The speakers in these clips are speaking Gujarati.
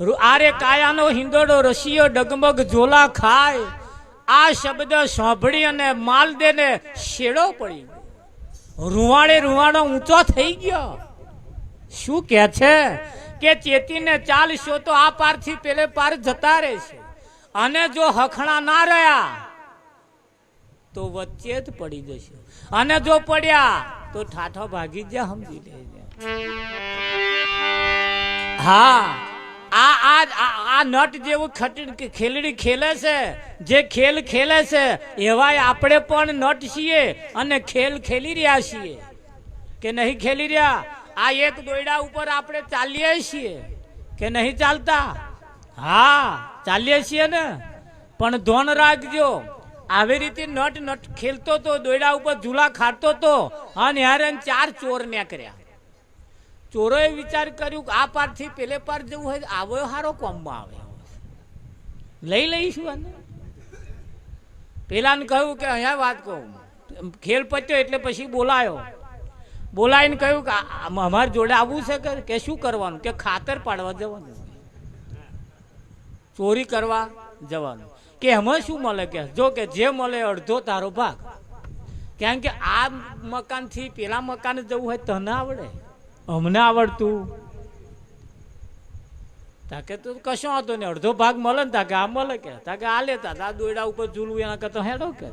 આરે કાયાનો હિંદોડો રસિયો ડગમગ ઝોલા ખાય. આ શબ્દ સાંભળી અને માલદેને શેડો પડી ગયો. રૂવાડે રૂવાડો ઊંચો થઈ ગયો. શું કે છે કે ચેતીને ચાલશો તો આ પારથી પેલે પાર જતા રહેશે, અને જો હખણા ના રહ્યા તો વચ્ચે જ પડી જશે, અને જો પડ્યા તો ઠાઠો ભાગી જ સમજી લેજે. હા, આ નટ જેવું ખેલડી ખેલે છે, જે ખેલ ખેલે છે એવાય આપણે પણ નટ છીએ અને ખેલ ખેલી રહ્યા છીએ કે નહીં ખેલી રહ્યા? આ એક દોયડા ઉપર આપણે ચાલીએ છીએ કે નહીં ચાલતા? હા, ચાલીએ છીએ ને. પણ ધોન રાખજો, આવી રીતે નટ ખેલતો તો, દોયડા ઉપર ઝૂલા ખાટતો તો, અને યારે 4 ચોર નીકળ્યા. ચોરોએ વિચાર કર્યું કે આ પારથી પેલે પાર જવું હોય આવો સારો કોમમાં આવે, લઈ લઈશું. અને પેલાને કહ્યું કે અહીંયા વાત કહું, ખેલ પત્યો એટલે પછી બોલાયો. બોલાવીને કહ્યું કે અમારી જોડે આવવું છે કે શું કરવાનું? કે ખાતર પાડવા જવાનું, ચોરી કરવા જવાનું. કે એમાં શું મળે? કે જો કે જે મળે અડધો તારો ભાગ. કેમ કે આ મકાનથી પેલા મકાને જવું હોય તને આવડે, અમને આવડતું? તાકે તો કશો હતો ને, અડધો ભાગ મળે ને તાકે આ મળે. કે તાકે આ લેતા આ દોયડા ઉપર ઝૂલવું એના કરતા હેડો કે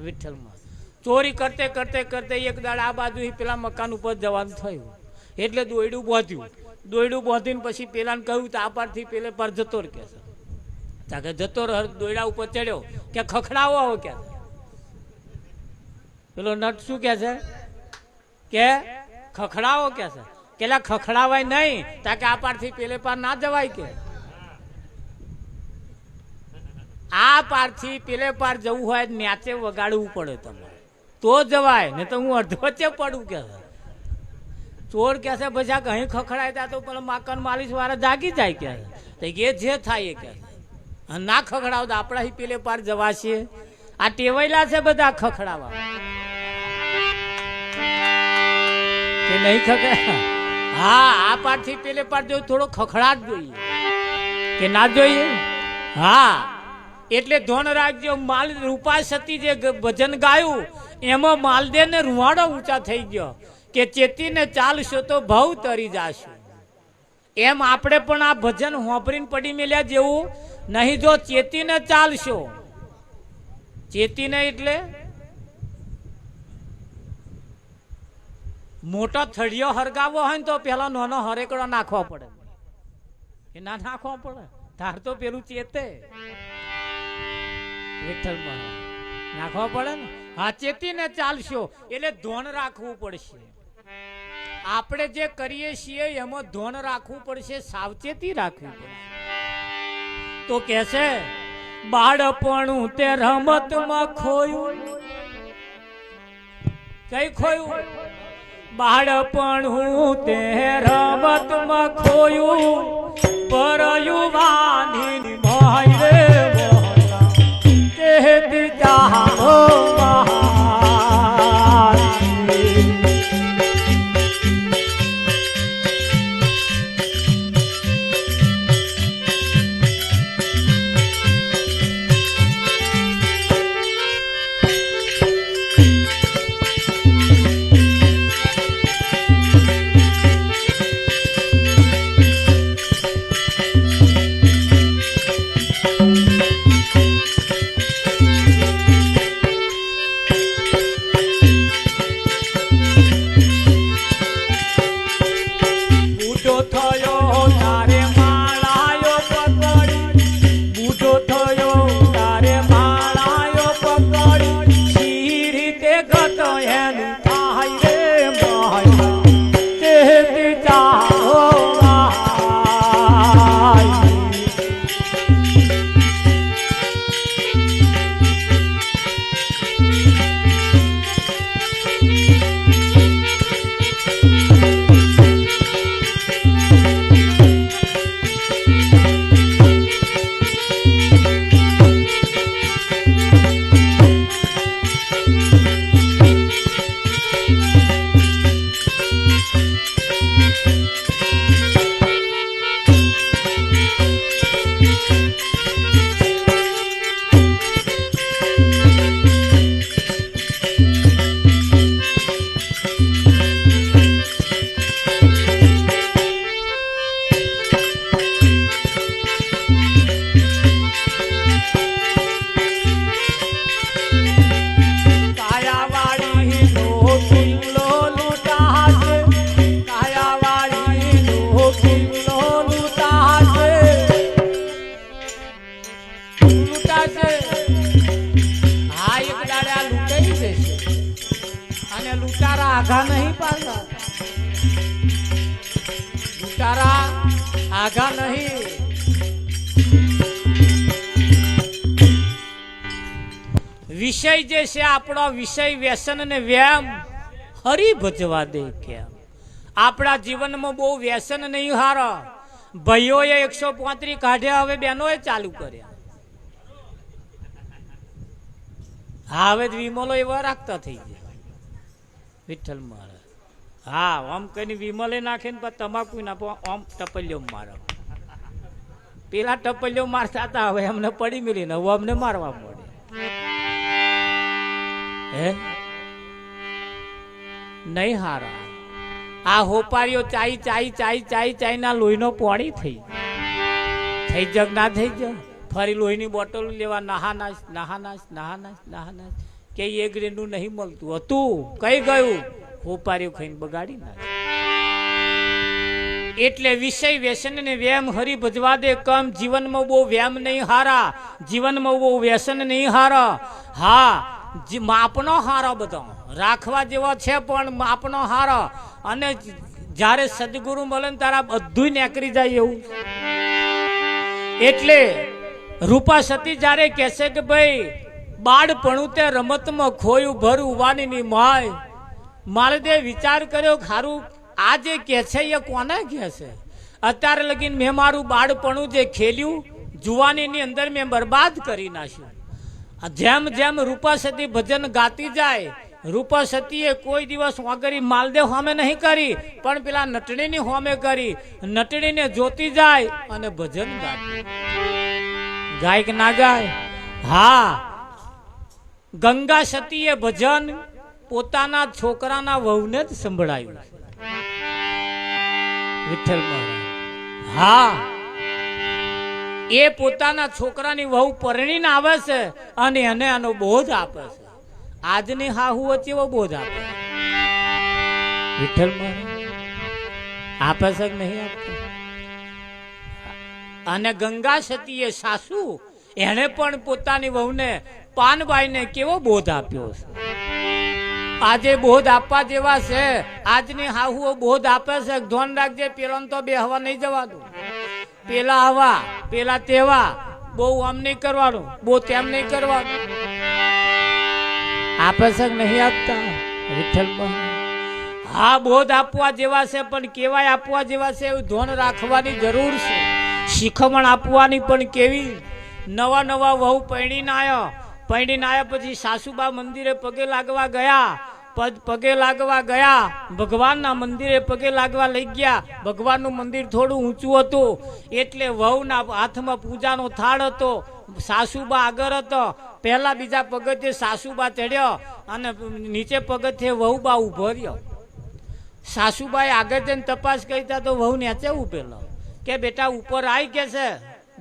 વિઠ્ઠલમાં. ચોરી કરતે કરતે કરતે એક દાડા આ બાજુ પેલા મકાન ઉપર જવાનું થયું, એટલે દોયડું બાંધ્યું. દોયડું બાંધીને પછી પેલાને કહ્યું તો આ પારથી પેલે પાર જતો રહે. કે તાકે જતો રહે, દોયડા ઉપર ચડ્યો કે ખખડાવો આવો. કે પેલો નટ શું કે છે કે ખખડાવો. કે છે કેલા ખખડાવાય નહીં, તાકે આ પારથી પેલે પાર ના જવાય. કે આ પારથી પેલે પાર જવું હોય ન્યાચે વગાડવું પડે તમારે તો જવાય, ને તો હું અડધો વચ્ચે પડું. કે ચોર કે છે બધા કहीं ખખડાય ત્યાં તો પેલા મકાન માલિક વાળા જાગી જાય. કે તો એ જે થાય કે ના ખખડાવ તો આપણા પેલે પાર જવાશે. આ ટેવાયેલા છે બધા ખખડાવા કે નહીં ખખડા. હા, આ પારથી પેલે પાર જો થોડો ખખડાટ જોઈએ કે ના જોઈએ? હા, એટલે ધોન રાખજો. માલ રૂપા સતી જે ભજન ગાયું એમાં માલદે ને રૂવાડો ઊંચા થઈ ગયો કે ચેતીને ચાલશો તો ભાવ તરી જાશો. એમ આપણે પણ આ ભજન હોંભરીને પડી મેલ્યા જેવું નહીં. જો ચેતીને ચાલશો, ચેતીને એટલે મોટો થળિયો હરગાવો હોય ને તો પેલા નાનો હરેકડો નાખવો પડે. એ ના નાખવો પડે તાર તો પેલું ચેતે વિઠ્ઠલમાં નાખવા પડે ને. હા, ચેતીને ચાલશો એટલે ધોન રાખવું પડશે. આપણે જે કરીએ છીએ એમાં ધોન રાખવું પડશે, સાવચેતી રાખવી પડશે. તો કે છે બાળપણું તે રમતમાં ખોયું. કઈ ખોયું? બાળપણું તે રમતમાં ખોયું, પરયું વાંધી ભાઈ રે આઘા નહીં પાડતા, બિચારા આઘા નહીં. વિષય જે છે આપણો વિષય વ્યસન ને વ્યાયામ હરી ભજવા દે. કેમ આપણા જીવનમાં બહુ વ્યસન નહીં હારા. ભાઈઓએ 135 કાઢ્યા, હવે બહેનોએ ચાલુ કર્યા. હા હવે વિમલો એવા રાખતા થઈ ગયા વિઠ્ઠલ મારે. હા આમ કઈ વિમલે નાખે ને તમાકુ નાખો, આમ ટપલ્યો મારો. પેલા ટપલ્યો મારતા હતા, હવે અમને પડી મિલી ને હવે અમને મારવા પડે. હે નહીં હારા. આ હોપારીઓ ચાઈ ચાઈ ચાઈ ચાઈ ચાઈ ના લોહીનો પોણી થઈ જગ ના થઈ જાય. ફરી લોહીની બોટલ લેવા નહાનાશ નહાનાશ નહાનાશ નહાનાશ કે એ ગ્રેડનું નહીં મળતું હતું. કઈ ગયું? હોપારીઓ ખાઈને બગાડી નાખ. એટલે વિષય વ્યસન ને વ્યાયામ હરી ભજવા દે. કમ જીવનમાં બહુ વ્યાયામ નહીં હારા, જીવનમાં બહુ વ્યસન નહીં હારા. હા માપનો હારો બધો રાખવા જેવો છે, પણ માપનો હારો. અને જ્યારે સદગુરુ મળે ને તારા બધું નીકળી જાય એવું. એટલે રૂપા સતી જ્યારે કહેશે કે ભાઈ બાળપણું તે રમતમાં ખોયું ભરું વાની ની માય, મારે તે વિચાર કર્યો ખારું આ જે કહે છે એ કોને કહે છે? અત્યારે લગીને મેં મારું બાળપણું જે ખેલ્યું જુવાનીની અંદર મેં બરબાદ કરી નાખ્યું. જેમ જેમ રૂપા સતી ભજન ગાતી જાય, રૂપા સતીએ કોઈ દિવસ વગરી માલદેવ હોમે નહીં કરી, પણ પેલા નટણીની હોમે કરી. નટણીને જોતી જાય અને ભજન ગાતી. ગાય કે ના ગાય? હા ગંગા સતીએ ભજન પોતાના છોકરાના વહુને જ સંભળાયું. વિઠ્ઠલ મહારાજ હા એ પોતાના છોકરાની વહુ પરણીને આવે છે અને એને આનો બોધ આપે છે. આજની હાહુ વચ્ચે એવો બોધ આપે વિઠ્ઠલ મહારાજ આપે છે કે નહીં આપતા? અને ગંગા સતીએ સાસુ એને પણ પોતાની વહુને પાનબાઈને કેવો બોધ આપ્યો છે. આજે બોધ આપવા જેવા છે. આજની હાહુઓ બોધ આપે છે. ધોન રાખજે, પેલા તો બે હવા નહીં જવાનું, પેલા હવા પેલા તેવા, બહુ આમ નહીં કરવાનું, બહુ તેમ નહીં કરવાનું. આપે છે કે નહીં આપતા વિઠ્ઠલ? હા બોધ આપવા જેવા છે, પણ કેવાય આપવા જેવા છે એવું ધોન રાખવાની જરૂર છે. શીખમણ આપવાની પણ કેવી. નવા નવા વહુ પૈણીને આવ્યા પછી સાસુબા મંદિરે પગે લાગવા ગયા. પગે લાગવા ગયા, ભગવાનના મંદિરે પગે લાગવા લઈ ગયા. ભગવાનનું મંદિર થોડું ઊંચું હતું એટલે વહુના હાથમાં પૂજાનો થાળ હતો. સાસુબા આગળ હતો. પહેલા બીજા પગથિયે સાસુબા ચડ્યો અને નીચે પગથિયે વહુબા ઉભો રહ્યો. સાસુબાએ આગળ જઈને તપાસ કરી તો વહુ નીચે ઉભેલો. કે બેટા ઉપર આવી કે છે,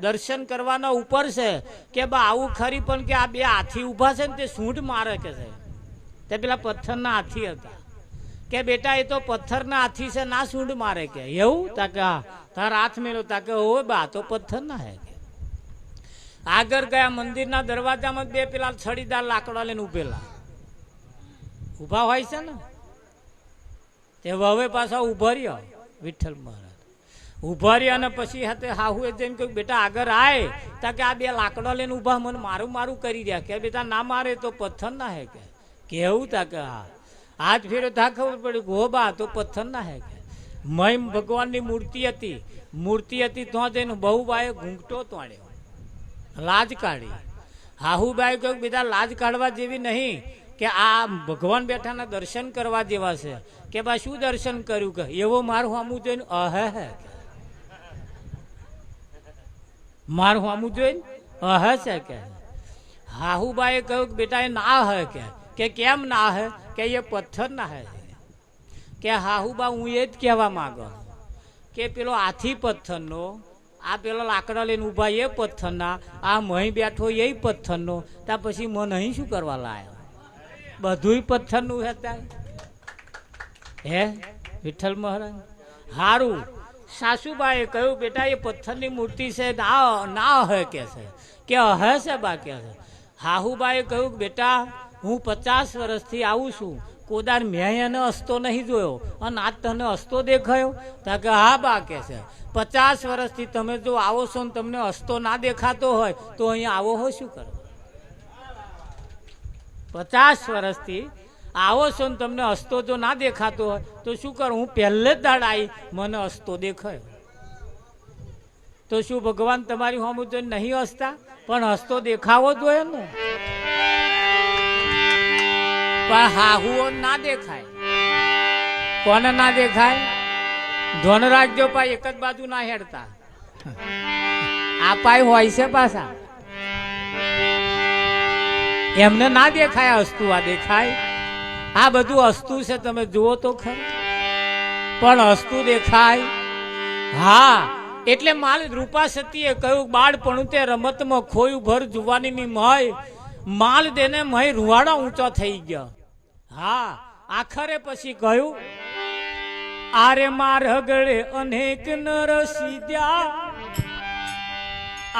દર્શન કરવાના ઉપર છે. કે બા આવું ખરી, પણ કે આ બે હાથી ઊભા છે ને તે સૂંઢ મારે કે છે. તે પેલા પથ્થરના હાથી હતા. કે બેટા એ તો પથ્થરના હાથી છે, ના સૂંઢ મારે કે. એવું? તાકે તારા હાથ મેલો. તાકે હો બા તો પથ્થરના હે કે. આગળ ગયા મંદિરના દરવાજામાં બે પેલા છડીદાર લાકડા લઈને ઉભા હોય છે ને, તે હવે પાછા ઉભા રહ્યો વિઠ્ઠલ મહારાજ. ઉભા રહ્યા અને પછી હાથે હાહુએ જઈને કહ્યું બેટા આગળ આય. તાકે આ બે લાકડા લઈને ઉભા મને મારું મારું કરી રહ્યા. કે બેટા ના મારે તો પથ્થર ના હે કે. કેવું? તાકે હા હાથ ફેરો તા ખબર પડી ગોબા તો પથ્થર ના હે કે. મહિમ ભગવાનની મૂર્તિ હતી તો જઈને બહુબાએ ઘૂંઘટો તોડ્યો, લાજ કાઢી. હાહુબાઈ કહ્યું બેટા લાજ કાઢવા જેવી નહીં, કે આ ભગવાન બેઠાના દર્શન કરવા જેવા છે. કે બા શું દર્શન કર્યું? કે એવો મારું હામું જોઈને હે મારું હામું જોઈને છે કે. હાહુબાએ કહ્યું કે બેટા એ ના હે કે કેમ ના હે? કે એ પથ્થર ના હે. કે હાહુબા હું એ જ કહેવા માંગો કે પેલો હાથી પથ્થરનો, આ પેલો લાકડા લઈને ઉભા એ પથ્થરના, આ મહી બેઠો એ પથ્થરનો. ત્યાં પછી મને અહીં શું કરવા લાયો? બધુંય પથ્થરનું હતા હે વિઠ્ઠલ મહારાજ. હારું સાસુબાએ કહ્યું બેટા એ પથ્થરની મૂર્તિ છે, ના હે કે છે. હે છે બા કે છે. હાહુબાએ કહ્યું બેટા હું 50 વર્ષથી આવું છું, કોદાર મેં એને હસતો નહીં જોયો અને આજ તને હસતો દેખાયો? તા કે હા બા કે છે 50 વર્ષથી તમે જો આવો છો ને તમને હસતો ના દેખાતો હોય તો અહીંયા આવો હો શું કરો? 50 વર્ષથી આવો છો ને તમને હસતો જો ના દેખાતો હોય તો શું કરું? હું પહેલે જ દાડ આવી મને હસતો દેખાયો તો શું ભગવાન તમારી સામે તો નહીં હસતા? પણ હસતો દેખાવો જોઈએ ને. પણ હાહુઓ ના દેખાય. કોને ના દેખાય? ધોન રાખજો પાય એક જ બાજુ ના હેડતા. આ પાય હોય છે પાછા એમને ના દેખાય હસતું. આ દેખાય આ બધું હસતું છે તમે જુઓ તો ખરું પણ હસતું દેખાય. હા એટલે માલ રૂપા સતીએ કહ્યું બાળપણું તે રમતમાં ખોયું ભર જુવાનીની મય માલ દેને મય રૂવાડા ઊંચો થઈ ગયા. હા આખરે પછી કહ્યું આરે માર હગડે અનેક નર સીધ્યા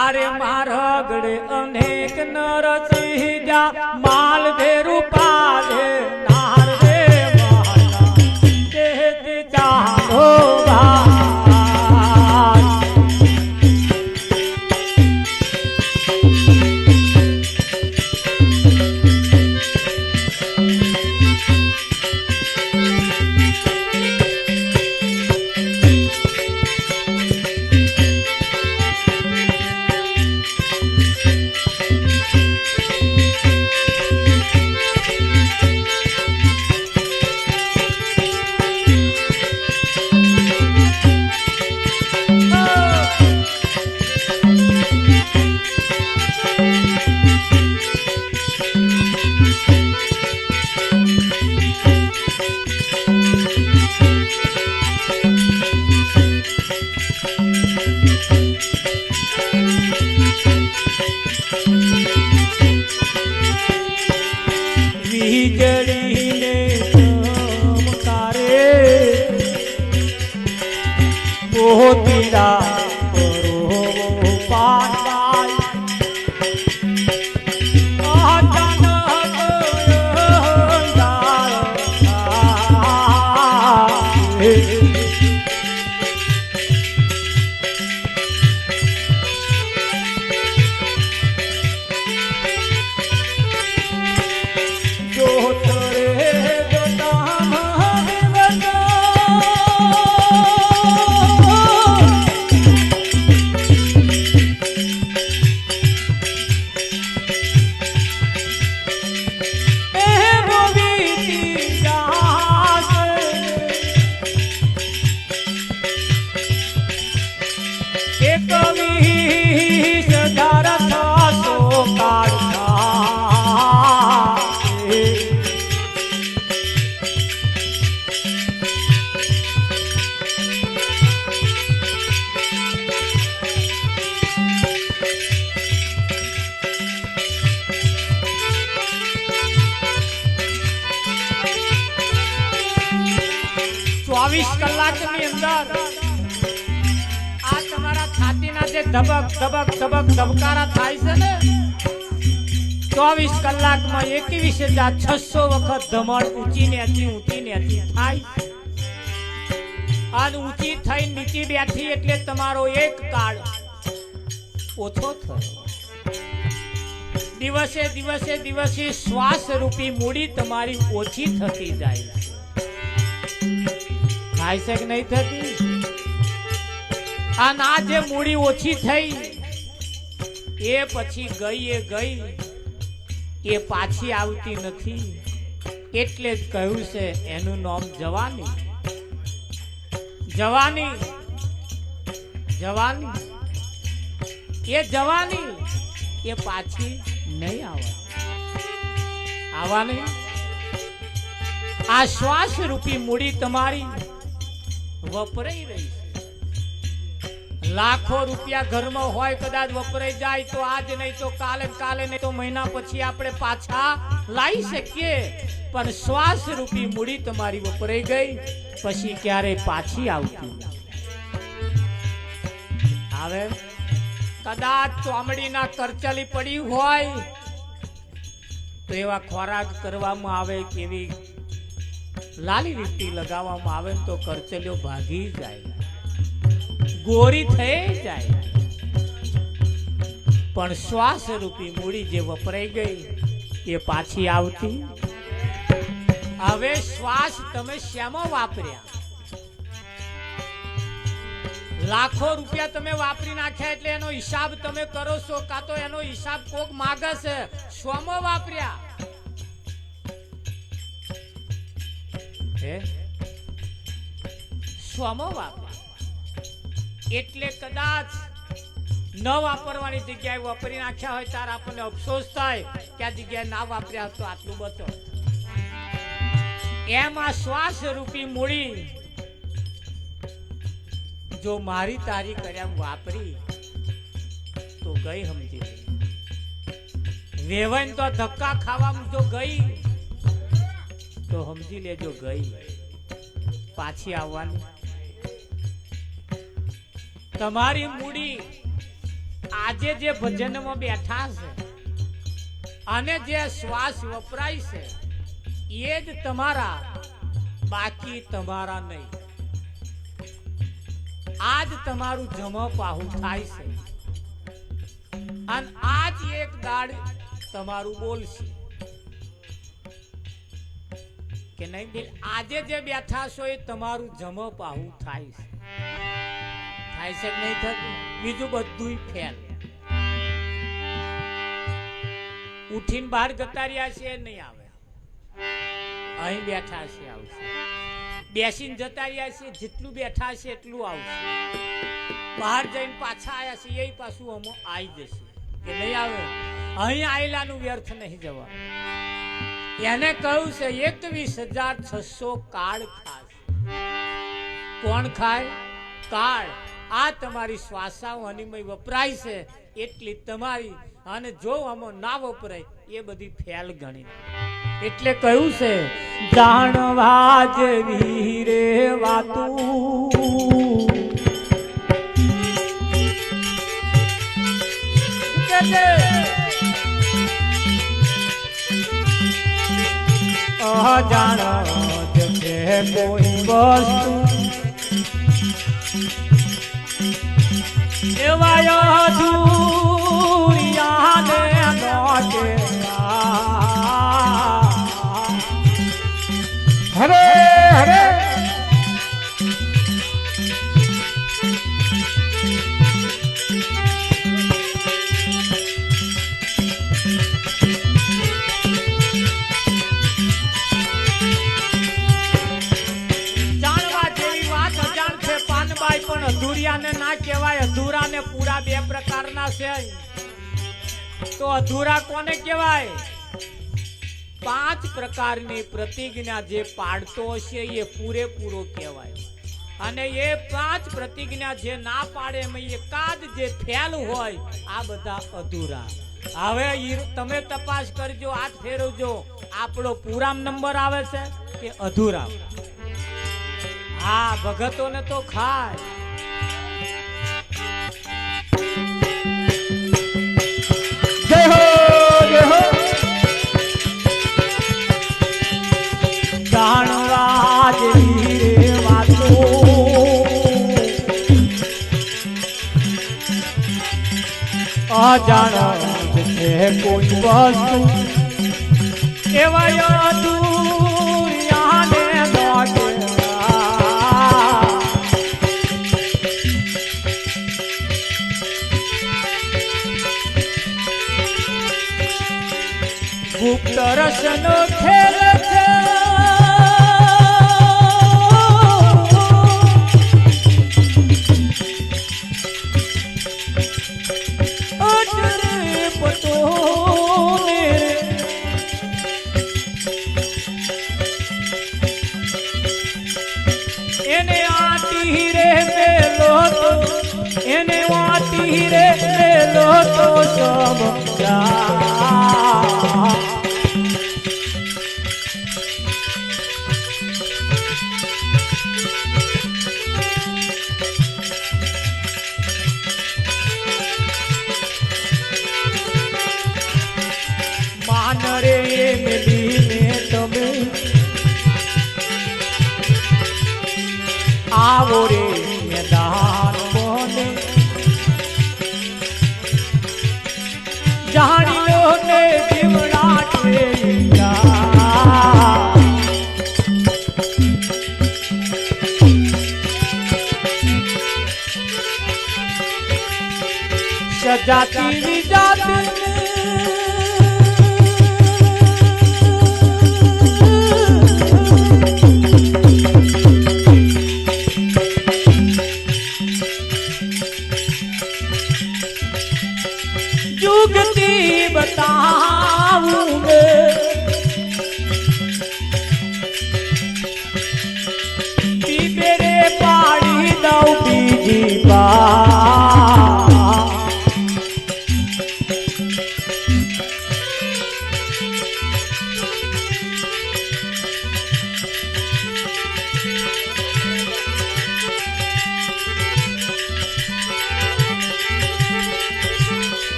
આરે માર હગડે અનેક નર સીધ્યા માલ દે રૂપા દે નાર દે માલા દેતી ચાલો ધબકારા થાય છે ને 24 કલાકમાં 21,600 વખત ધમણ ઊંચી નેચી થાય અને ઊંચી થઈ નીચે બેઠી એટલે તમારો એક કાળ ઓછો થયો. દિવસે દિવસે દિવસે શ્વાસ રૂપી મૂડી તમારી ઓછી થતી જાય છે. થાય છે કે નહીં થતી? અને આ જે મૂડી ઓછી થઈ એ પછી ગઈ એ પાછી આવતી નથી. એટલે જ કહ્યું છે એનું નામ જવાની. જવાની જવાની એ જવાની એ પાછી નહીં આવવાની. આ શ્વાસ રૂપી મૂડી તમારી વપરાઈ રહી છે. લાખો રૂપિયા ઘરમાં હોય કદાચ વપરાઈ જાય તો આજ નહીં તો કાલે નહીં તો મહિના પછી આપણે પાછા લાવી શકીએ. પણ શ્વાસ રૂપી મૂડી તમારી વપરાઈ ગઈ પછી ક્યારેય પાછી આવતી આવે. કદાચ ચામડીના કરચલી પડી હોય તો એવા ખોરાક કરવામાં આવે કેવી લાલી લીટી લગાવવામાં આવે ને તો કરચલીઓ ભાગી જાય, ગોરી થઈ જાય. પણ શ્વાસ રૂપી મૂડી જે વપરાઈ ગઈ એ પાછી આવતી. હવે શ્વાસ તમે શ્યામાં વાપર્યા? લાખો રૂપિયા તમે વાપરી નાખ્યા એટલે એનો હિસાબ તમે કરો છો, કાં તો એનો હિસાબ કોક માગે છે. શ્વામો વાપર્યા શ્વામો વાપર્યા એટલે કદાચ ન વાપરવાની જગ્યાએ વાપરી નાખ્યા હોય ત્યારે આપણને અફસોસ થાય કે આ જગ્યાએ ના વાપર્યા તો આટલું બચો. એમાં શ્વાસ રૂપી મૂડી જો મારી તારી કર્યા વાપરી તો ગઈ. સમજી વેવાઈ તો ધક્કા ખાવામાં જો ગઈ તો સમજી લેજો ગઈ, પાછી આવવાની. તમારી મૂડી આજે જે ભજનમાં બેઠા છે અને જે શ્વાસ વપરાય છે એ જ તમારા, બાકી તમારા નહીં. આજ તમારું જમા પાહું થાય છે અને આજ એક દાડ તમારું બોલશે કે નહીં. આજે જે બેઠા છો એ તમારું જમા પાહું થાય છે. થાય છે નહીં થતું? બીજું બધું ફેલ. ઉઠીને બહાર જતા રહ્યા છે નહીં આવે, અહીં બેઠા છે આવશે. બેસીને જતા રહ્યા છે જેટલું બેઠા છે એટલું આવશે. બહાર જઈને પાછા આવ્યા છે એ પાછું અમો આવી જશે કે નહીં આવે. અહીં આયેલાનું વ્યર્થ નહીં જવા. એને કહ્યું છે 21,600 કાળ ખાસ. કોણ ખાય? કાળ. આ તમારી શ્વાસાઓ અનિમય વપરાય છે એટલી તમારી, અને જો આમાં ના વપરાય એ બધી ફેલ ગણી. એટલે કહ્યું છે જાણવા જેવી રે વાતું અજાણ જશે કોઈ વસ્તુ એવા અધૂરિયા ને નોટે. હરે હરે અધૂરિયાને ના કહેવાય. અધૂરા ને પૂરા બે પ્રકારના છે. તો અધૂરા કોને કહેવાય? 5 પ્રકારની પ્રતિજ્ઞા જે પાડતો હશે એ પૂરેપૂરો કહેવાય. અને એ 5 પ્રતિજ્ઞા જે ના પાડે એમાં એકાદ જે ફેલ હોય આ બધા અધૂરા. હવે તમે તપાસ કરજો, હાથ ફેરવજો, આપણો પૂરામ નંબર આવે છે કે અધૂરા? હા, ભગતોને તો ખાય. જય હો જય હો. જાણવા જેવી રે વાતો અજાણ છે કોઈ વસ્તુ એવા અધૂરિયાને નોટે. ગુપ્ત રસનો ખેલ છે એને આટી રે મેલો તો એને આટી રે મેલો તો સમજા. માન રે મેલીને તમે સજાતી વિજાતી जुगती बताऊंगे मेरे पाड़ी दो बीजी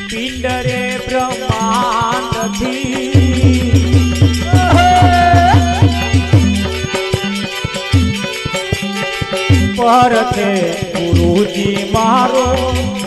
पिंडरे ब्रह्मांड थी पर थे गुरुजी मारो